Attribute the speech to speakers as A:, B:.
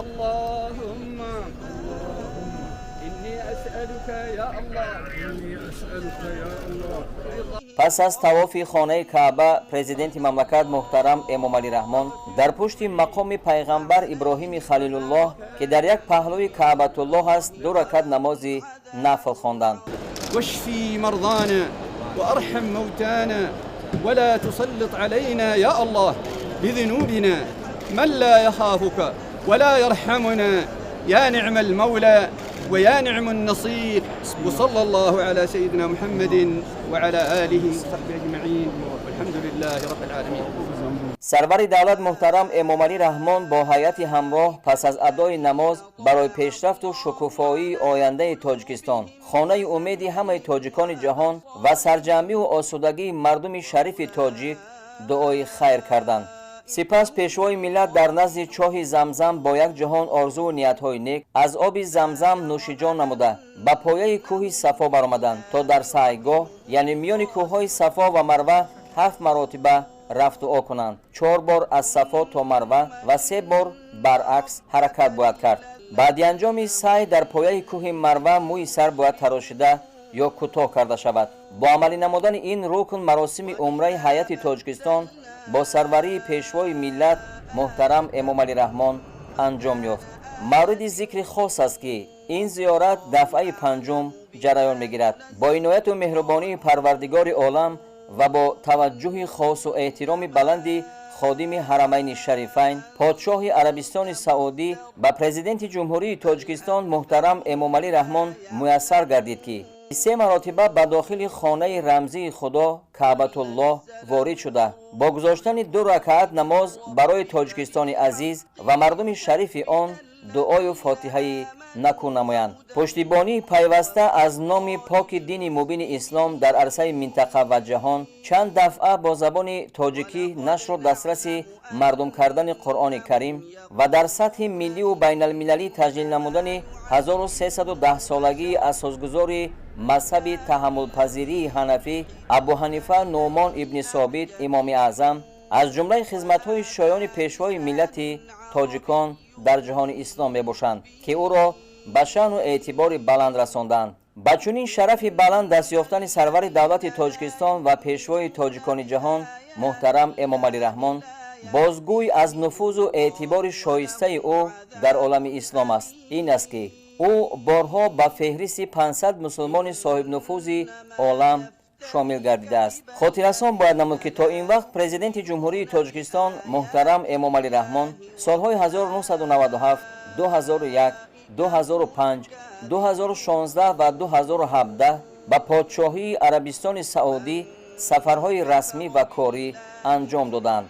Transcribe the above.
A: اللهم إني أسألك يا الله إني أسألك يا الله.
B: پس از طواف خانه کعبه پرزیدنت مملکت محترم امامعلی رحمان در پشت مقام پیغمبر ابراهیم خلیل الله که در یک پهلوی کعبه الله است 2 رکعت نماز نفل خواندند.
A: واشفي مرضانا وأرحم موتانا ولا تسلط علينا يا الله بذنوبنا من لا يخافك ولا يرحمنا يا نعم المولى ويا نعم النصير. وصلى الله على سيدنا محمد وعلى آله وصحبه أجمعين والحمد لله رب العالمين.
B: سرور دولت محترم امامعلی رحمان با هیئت همراه پس از ادای نماز برای پیشرفت و شکوفایی آینده تاجیکستان، خانه امید همه تاجیکان جهان و سرجمعی و آسودگی مردم شریف تاجیک دعای خیر کردند. سپس پیشوای ملت در نزد چاه زمزم با یک جهان آرزو و نیت‌های نیک از آب زمزم نوشیجان نموده به پایه کوه صفا برآمدند تا در سعیگاه یعنی میان کوه‌های صفا و مروه 7 مراتبه رفت و آ کنند. 4 بار از صفا تا مروه و 3 بار برعکس حرکت باید کرد. بعد انجام سعی در پایه کوه مروه موی سر باید تراشیده یا کوتاه کرده شود. با عملی نمودن این رکن مراسم عمره هیئت تاجیکستان با سروری پیشوای ملت محترم امامعلی رحمان انجام یافت. مورد ذکر خاص است که این زیارت دفعه 5 جریان میگیرد. با عنایت و مهربانی پروردگار عالم و با توجه خاص و احترام بلند خادم حرمین شریفین پادشاه عربستان سعودی و پرزیدنت جمهوری تاجیکستان محترم امامعلی رحمان میسر گردید که 3 مراتبه به داخل خانه رمزی خدا کعبه الله وارد شده با گذاشتن 2 رکعت نماز برای تاجیکستان عزیز و مردم شریف آن دعای و فاتحه نکو نمایند. پشتیبانی پیوسته از نام پاک دین مبین اسلام در عرصه منطقه و جهان چند دفعه با زبان تاجیکی نشر و دسترس مردم کردن قرآن کریم و در سطح ملی و بین المللی تسجیل نمودن 1310 سالگی اساسگذار مذهب تحمل پذیری حنفی ابو حنیفه نعمان ابن ثابت امام اعظم از جمله خدمت‌های شایان پیشوای ملت تاجیکان در جهان اسلام میباشند که او را به شأن و اعتبار بلند رساندند. با چنین شرف بلند دست یافتن سرور دولت تاجیکستان و پیشوای تاجیکان جهان محترم امامعلی رحمان بازگوی از نفوذ و اعتبار شایسته او در عالم اسلام است. این است که او بارها به فهرست 500 مسلمان صاحب نفوذ عالم شامل گردیده است. خاطررسان باید نمود که تا این وقت پرزیدنت جمهوری تاجیکستان محترم امامعلی رحمان سالهای 1997 2001 2005 2016 و 2017 به پادشاهی عربستان سعودی سفرهای رسمی و کاری انجام دادند.